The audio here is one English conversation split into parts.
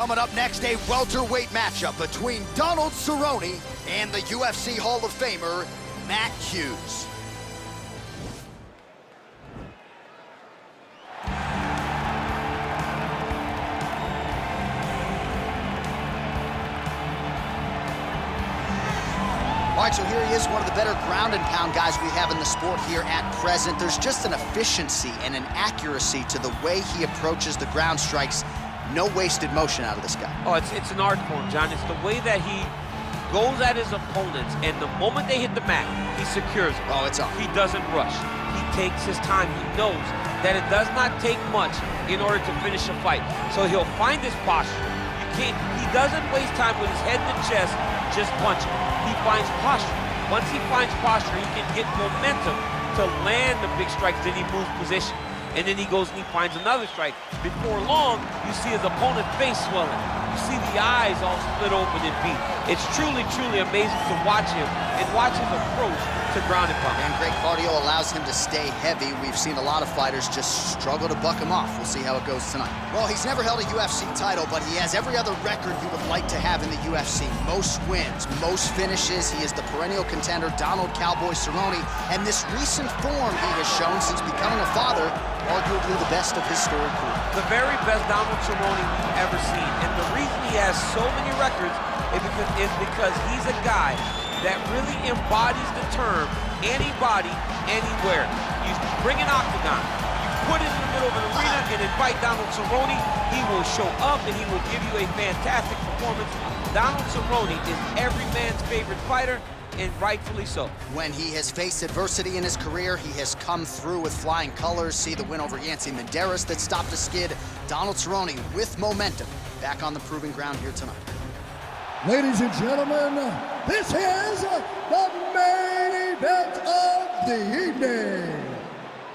Coming up next, a welterweight matchup between Donald Cerrone and the UFC Hall of Famer, Matt Hughes. All right, so here he is, one of the better ground and pound guys we have in the sport here at present. There's just an efficiency and an accuracy to the way he approaches the ground strikes. No wasted motion out of this guy. Oh, it's an art form, John. It's the way that he goes at his opponents, and the moment they hit the mat, he secures it. Oh, it's up. He doesn't rush. He takes his time. He knows that it does not take much in order to finish a fight. So he'll find his posture. He doesn't waste time with his head in the chest just punching. He finds posture. Once he finds posture, he can get momentum to land the big strikes, then he moves position. And then he goes and he finds another strike. Before long, you see his opponent's face swelling. You see the eyes all split open and beat. It's truly, truly amazing to watch him and watch his approach to ground and pound. And great cardio allows him to stay heavy. We've seen a lot of fighters just struggle to buck him off. We'll see how it goes tonight. Well, he's never held a UFC title, but he has every other record you would like to have in the UFC. Most wins, most finishes. He is the perennial contender, Donald Cowboy Cerrone. And this recent form he has shown since becoming a father, arguably the best of his storied career. The very best Donald Cerrone we've ever seen. And the reason he has so many records is because he's a guy that really embodies the term anybody, anywhere. You bring an octagon, you put it in the middle of an arena and invite Donald Cerrone, he will show up and he will give you a fantastic performance. Donald Cerrone is every man's favorite fighter, and rightfully so. When he has faced adversity in his career, he has come through with flying colors. See the win over Yancy Medeiros that stopped a skid. Donald Cerrone with momentum back on the proving ground here tonight. Ladies and gentlemen, this is the main event of the evening.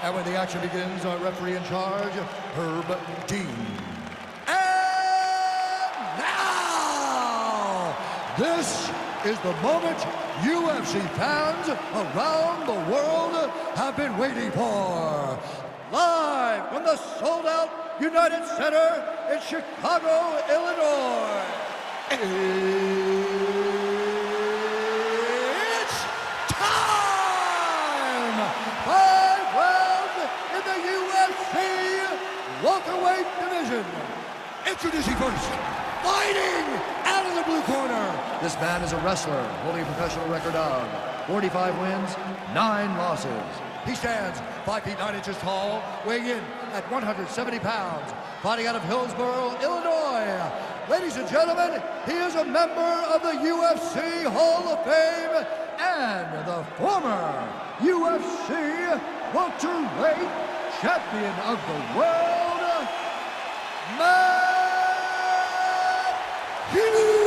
And when the action begins, our referee in charge, Herb Dean. And now, this is the moment UFC fans around the world have been waiting for. Live from the sold-out United Center in Chicago, Illinois. It's time! 5 rounds in the UFC welterweight division. Introducing first, fighting out of the blue corner. This man is a wrestler holding a professional record of 45 wins, 9 losses. He stands 5 feet 9 inches tall, weighing in at 170 pounds, fighting out of Hillsborough, Illinois. Ladies and gentlemen, he is a member of the UFC Hall of Fame and the former UFC welterweight champion of the world, Matt Hughes.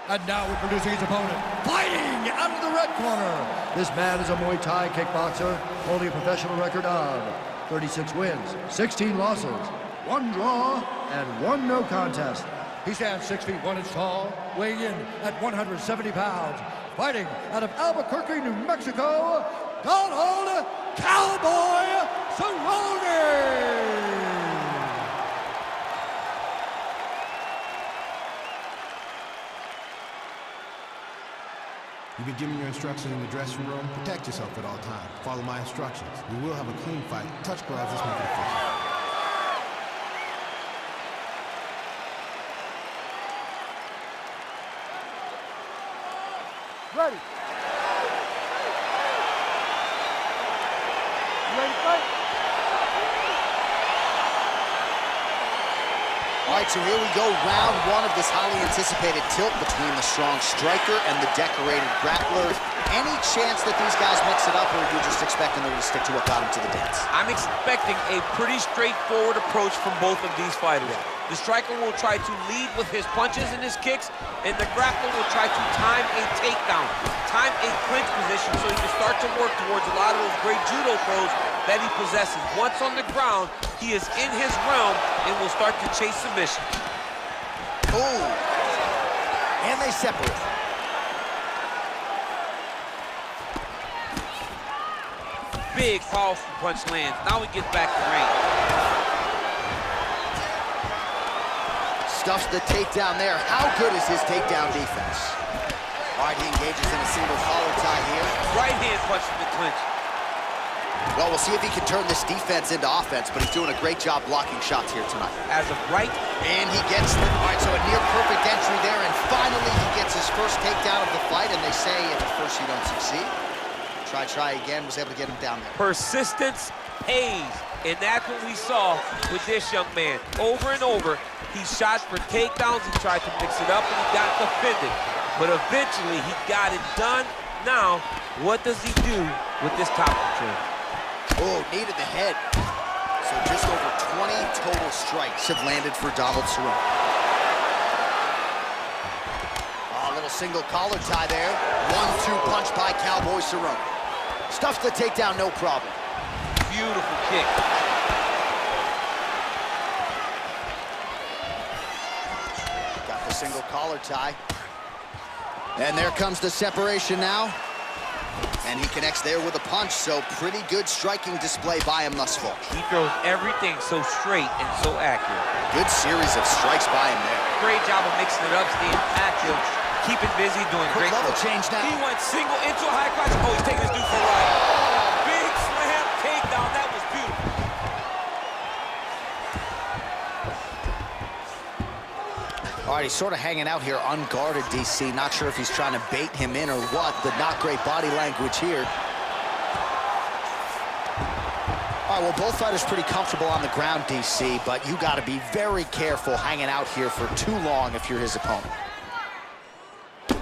And now introducing his opponent, fighting out of the red corner. This man is a Muay Thai kickboxer holding a professional record of 36 wins, 16 losses, 1 draw, and 1 no contest. He stands 6 feet 1 inch tall, weighing in at 170 pounds, fighting out of Albuquerque, New Mexico, Donald Cowboy Cerrone. You've been given your instructions in the dressing room. Protect yourself at all times. Follow my instructions. We will have a clean fight. Touch gloves. Let's make it official. Ready. You ready to fight? All right, so here we go, round 1 of this highly anticipated tilt between the strong striker and the decorated grappler. Any chance that these guys mix it up, or are you just expecting them to stick to what got them to the dance? I'm expecting a pretty straightforward approach from both of these fighters. The striker will try to lead with his punches and his kicks, and the grappler will try to time a takedown, time a clinch position so he can start to work towards a lot of those great judo throws that he possesses. Once on the ground, he is in his realm and will start to chase submission. Oh, and they separate. big, powerful punch lands. Now he gets back to range. Stuffs the takedown there. How good is his takedown defense? All right, he engages in a single collar tie here. Right hand punch from the clinch. Well, we'll see if he can turn this defense into offense, but he's doing a great job blocking shots here tonight. As of right. And he gets the, all right, so a near perfect entry there, and finally he gets his first takedown of the fight, and they say at first you don't succeed. Try again, was able to get him down there. Persistence pays, and that's what we saw with this young man. Over and over, he shot for takedowns, he tried to mix it up, and he got defended. But eventually, he got it done. Now, what does he do with this top control? Oh, knee to the head. So just over 20 total strikes have landed for Donald Cerrone. Oh, a little single collar tie there. 1-2 punch by Cowboy Cerrone. Stuffs the takedown, no problem. Beautiful kick. Got the single collar tie. And there comes the separation now. And he connects there with a punch, so pretty good striking display by him thus far. He throws everything so straight and so accurate. Good series of strikes by him there. Great job of mixing it up, staying active, keeping busy, doing Quick great level work. change now. He went single into a high crotch. Oh, he's taking his dude for a ride. Oh, big slam takedown. That was beautiful. All right, he's sort of hanging out here unguarded, DC. Not sure if he's trying to bait him in or what, but not great body language here. All right, well, both fighters pretty comfortable on the ground, DC, but you got to be very careful hanging out here for too long if you're his opponent.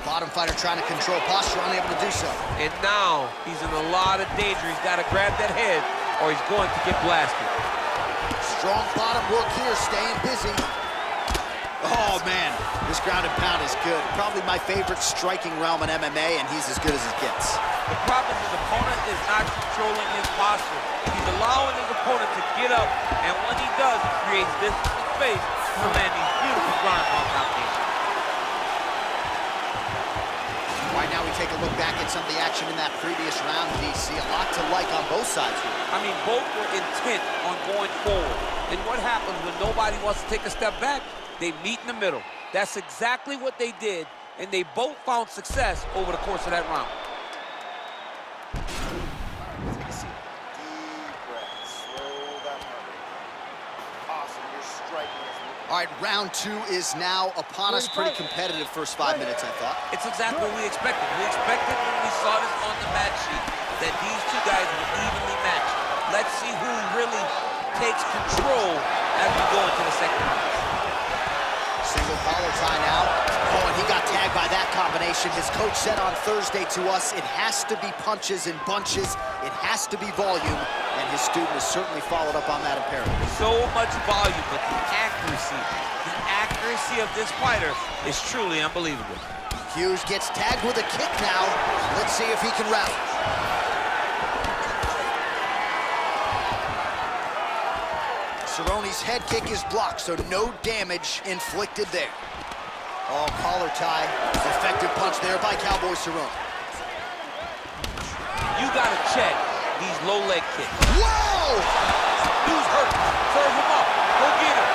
Bottom fighter trying to control posture, unable to do so. And now he's in a lot of danger. He's got to grab that head or he's going to get blasted. Strong bottom work here, staying busy. Oh, man, this ground and pound is good. Probably my favorite striking realm in MMA, and he's as good as it gets. The problem is his opponent is not controlling his posture. He's allowing his opponent to get up, and when he does, he creates distance and space to land these beautiful ground and pound combinations. Right now we take a look back at some of the action in that previous round, DC. A lot to like on both sides here. I mean, both were intent on going forward. And what happens when nobody wants to take a step back? They meet in the middle. That's exactly what they did, and they both found success over the course of that round. Take a seat. Deep breath. Slow that heart. Awesome. You're striking us. All right, round two is now upon us. Pretty competitive first 5 minutes, I thought. It's exactly what we expected. We expected when we saw this on the match sheet that these two guys were evenly matched. Let's see who really takes control as we go into the second round. Single collar tie now. Oh, and he got tagged by that combination. His coach said on Thursday to us, it has to be punches and bunches. It has to be volume. And his student has certainly followed up on that imperative. So much volume, but the accuracy of this fighter is truly unbelievable. Hughes gets tagged with a kick now. Let's see if he can rally. Cerrone's head kick is blocked, so no damage inflicted there. Oh, collar tie. Effective punch there by Cowboy Cerrone. You gotta check these low leg kicks. Whoa! Dude's hurt. Serve him up. Go get him.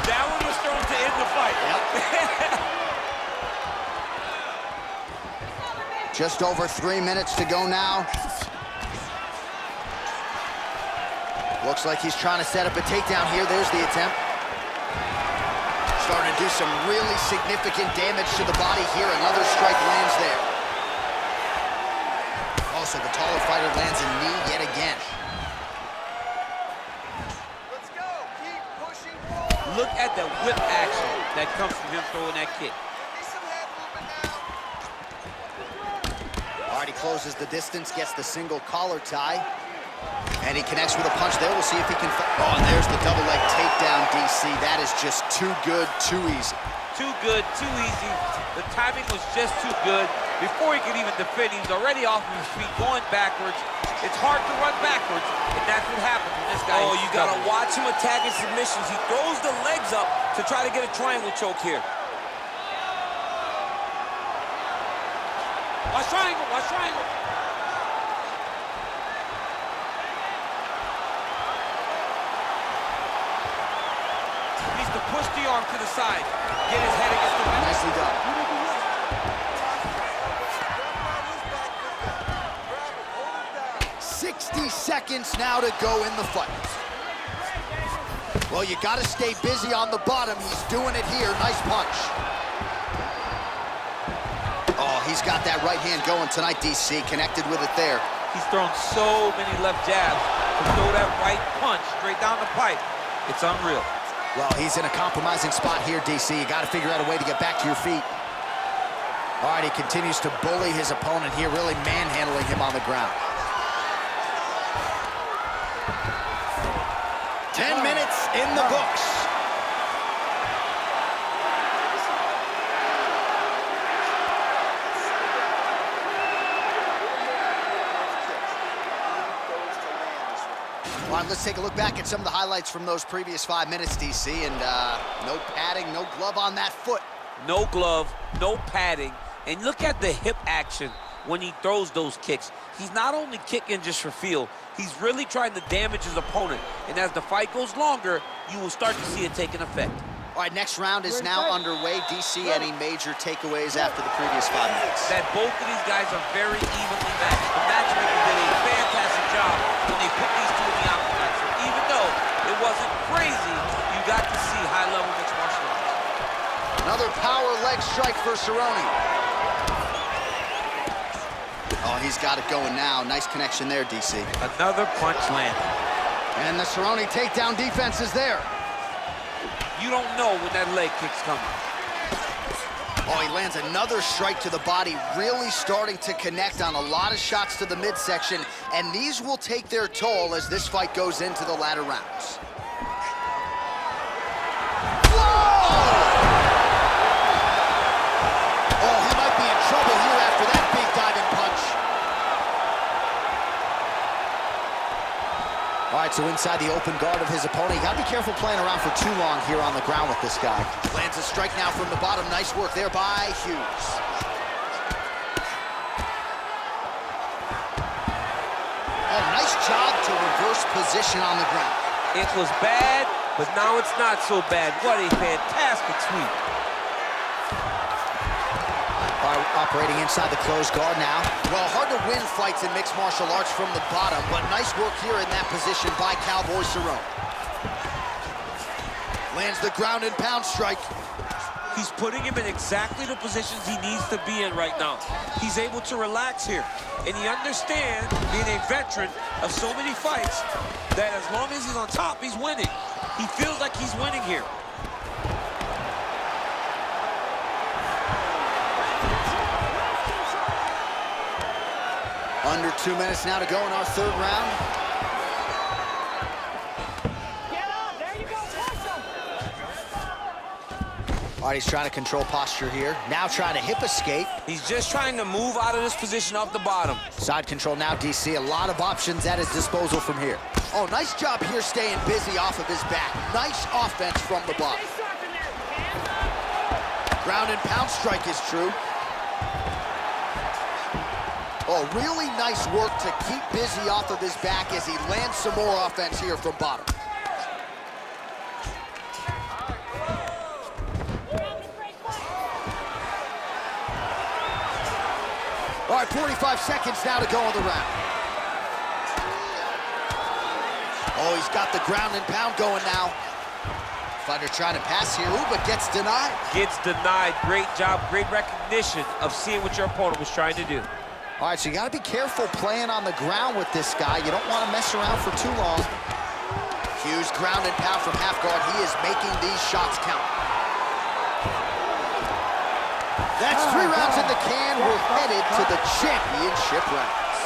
That one was thrown to end the fight. Yep. Just over 3 minutes to go now. Looks like he's trying to set up a takedown here. There's the attempt. Starting to do some really significant damage to the body here. Another strike lands there. Oh, so the taller fighter lands a knee yet again. Let's go. Keep pushing forward. Look at the whip action that comes from him throwing that kick. All right, he closes the distance, gets the single collar tie, and he connects with a punch there. We'll see if he can... Oh, and there's the double leg takedown, DC. That is just too good, too easy. Too good, too easy. The timing was just too good. Before he could even defend, he's already off of his feet, going backwards. It's hard to run backwards, and that's what happens when this guy... Oh, you gotta watch him attacking submissions. He throws the legs up to try to get a triangle choke here. Watch triangle, watch triangle. He needs to push the arm to the side. Get his head against the wall. Nicely done. 60 seconds now to go in the fight. Well, you got to stay busy on the bottom. He's doing it here. Nice punch. Oh, he's got that right hand going tonight, DC. Connected with it there. He's thrown so many left jabs to throw that right punch straight down the pipe. It's unreal. Well, he's in a compromising spot here, DC. You got to figure out a way to get back to your feet. All right, he continues to bully his opponent here, really manhandling him on the ground. 10 minutes in the books. All right, let's take a look back at some of the highlights from those previous 5 minutes, DC, and no padding, no glove on that foot. No glove, no padding, and look at the hip action when he throws those kicks. He's not only kicking just for feel, he's really trying to damage his opponent, and as the fight goes longer, you will start to see it take an effect. All right, next round is now underway. DC, any major takeaways after the previous 5 minutes? That both of these guys are very evenly matched. The matchmaker did a fantastic job when they put these two in the octagon. So even though it wasn't crazy, you got to see high-level mixed martial arts. Another power leg strike for Cerrone. Oh, he's got it going now. Nice connection there, DC. Another punch landed. And the Cerrone takedown defense is there. You don't know when that leg kick's coming. Oh, he lands another strike to the body, really starting to connect on a lot of shots to the midsection, and these will take their toll as this fight goes into the latter rounds. Oh, he might be in trouble here after that big diving punch. All right, so inside the open guard of his opponent, you gotta be careful playing around for too long here on the ground with this guy. Lands a strike now from the bottom. Nice work there by Hughes. Oh, nice job to reverse position on the ground. It was bad, but now it's not so bad. What a fantastic sweep. Operating inside the closed guard now. Well, hard to win fights in mixed martial arts from the bottom, but nice work here in that position by Cowboy Cerrone. Lands the ground and pound strike. He's putting him in exactly the positions he needs to be in right now. He's able to relax here, and he understands, being a veteran of so many fights, that as long as he's on top, he's winning. He feels like he's winning here. Under 2 minutes now to go in our third round. Get up, there you go, push him. All right, he's trying to control posture here. Now trying to hip escape. He's just trying to move out of this position off the bottom. Side control now, DC. A lot of options at his disposal from here. Oh, nice job here staying busy off of his back. Nice offense from the bottom. Stay sharp in there, hands up. Ground and pound strike is true. Oh, really nice work to keep busy off of his back as he lands some more offense here from bottom. All right, 45 seconds now to go in the round. Oh, he's got the ground and pound going now. Fighter trying to pass here, ooh, but gets denied. Gets denied. Great job, great recognition of seeing what your opponent was trying to do. All right, so you got to be careful playing on the ground with this guy. You don't want to mess around for too long. Hughes ground and pound from half guard. He is making these shots count. That's 3 rounds in the can. We're headed to the championship rounds.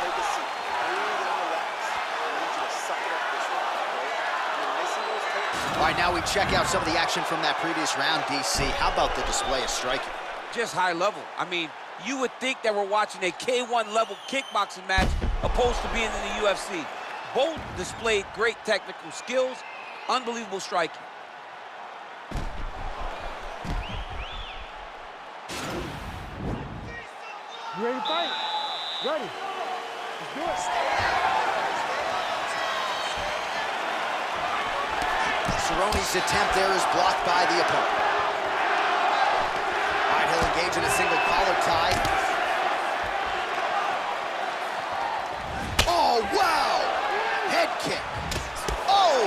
Take a seat. Breathe and relax. I need you to suck it up this round, okay? You're missing those takes. All right, now we check out some of the action from that previous round, DC. How about the display of striking? Just high level. I mean, you would think that we're watching a K1 level kickboxing match opposed to being in the UFC. Both displayed great technical skills, unbelievable striking. You ready to fight? Ready. Let's do it. Cerrone's attempt there is blocked by the opponent. All right, he'll engage in a single collar tie. Oh, wow! Head kick. Oh!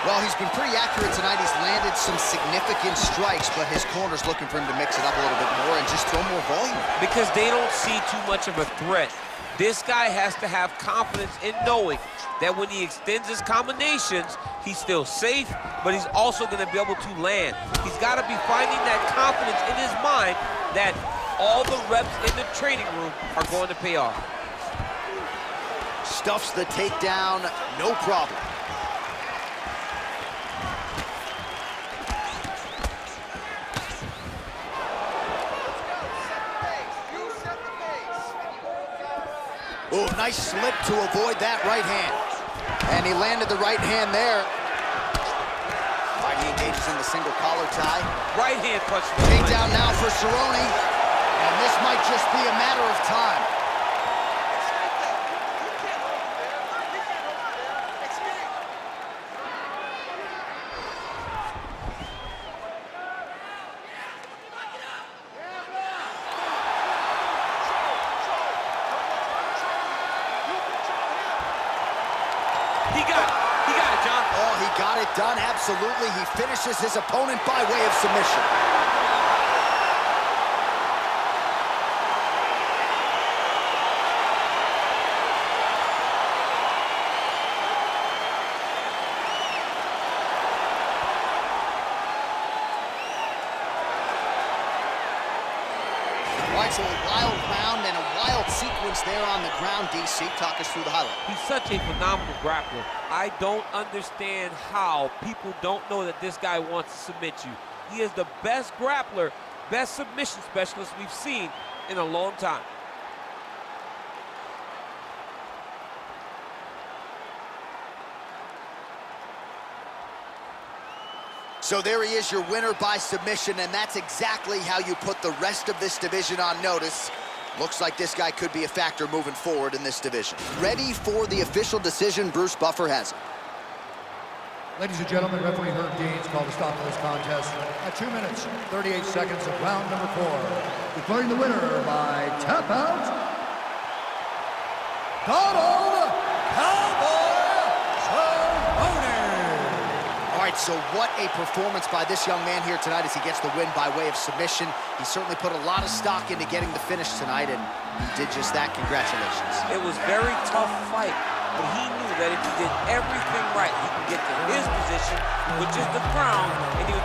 Well, he's been pretty accurate tonight. He's landed some significant strikes, but his corner's looking for him to mix it up a little bit more and just throw more volume. Because they don't see too much of a threat. This guy has to have confidence in knowing that when he extends his combinations, he's still safe, but he's also going to be able to land. He's got to be finding that confidence in his mind that all the reps in the training room are going to pay off. Stuffs the takedown, no problem. Oh, nice slip to avoid that right hand. And he landed the right hand there. All right, he engages in the single collar tie. Right hand punch. Takedown now for Cerrone. And this might just be a matter of time. He got it, John. Oh, he got it done, absolutely. He finishes his opponent by way of submission. All right, so a wild round and a wild sequence there on the ground, DC. Talk us through the highlight. He's such a phenomenal grappler. I don't understand how people don't know that this guy wants to submit you. He is the best grappler, best submission specialist we've seen in a long time. So there he is, your winner by submission, and that's exactly how you put the rest of this division on notice. Looks like this guy could be a factor moving forward in this division. Ready for the official decision, Bruce Buffer has it. Ladies and gentlemen, referee Herb Deans called a stop to this contest at 2 minutes, 38 seconds of round number 4. Declaring the winner by tap out, Donald Cowboy Cerrone. All right, so what a performance by this young man here tonight as he gets the win by way of submission. He certainly put a lot of stock into getting the finish tonight, and he did just that. Congratulations. It was a very tough fight, but he knew that if he did everything right, he could get to his position, which is the crown, and he would